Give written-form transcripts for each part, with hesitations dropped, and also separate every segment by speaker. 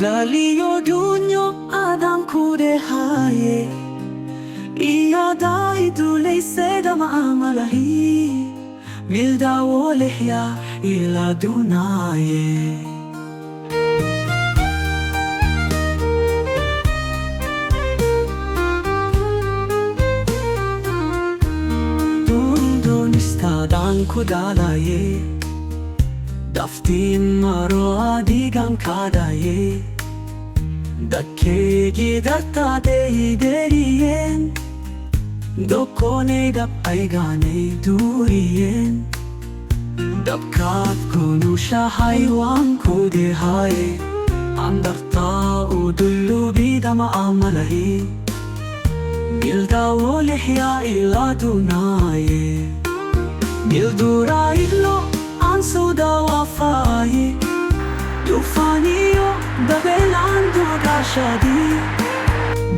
Speaker 1: Dalio dunyo adam kude haye Iya dai dulay seda maamalahi Milda wolehya ila dunaye Dundun istadan kudalaye Daftin maro adigan kadaye Dakke gidatta deriyen Dokone dap aygane duriyen Dabkat kunusha haywan kude haye Andarta udullu bidama amalahi Milda wolehya ila dunaye Mildura idlo ansuda wafaye Dufaniyo dabelando gashadi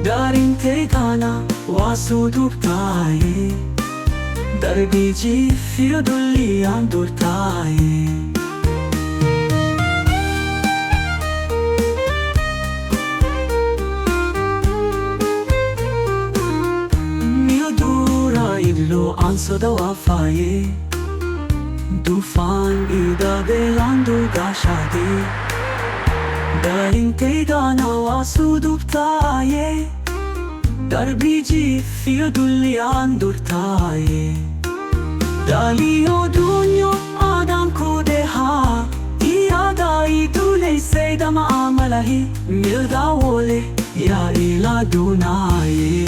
Speaker 1: Darin teitana wasuduktaye Darbiji firdulli andurtaye Mildura idlo ansuda wafaye Dufan ida belando gashadi Darin teidana wasuduktaye Darbiji firdulli andurtaye Dalio dunyo adam kude ha Iadai dulay seyda maamalahi Milda wole ya ila dunaye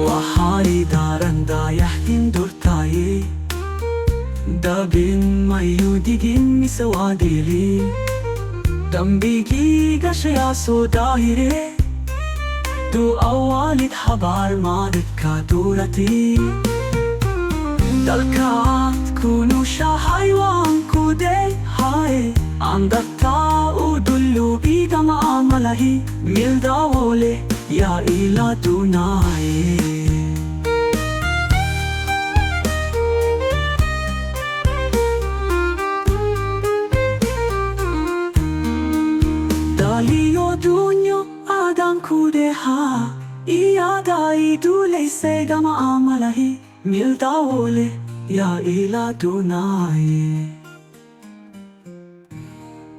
Speaker 1: Wahai daranda yahtin durtaye Dabin mayudigin misawadili Dambigi gashya so dahire Du awalid habar marit kadurati Dalkat kunusha haywan kude haye Andatta udullu bida maamalahi Milda wole ya ila dunaye Dalio dunyo adam kude ha Iadai dulay seyda maamalahi Milda wole ya ila dunaye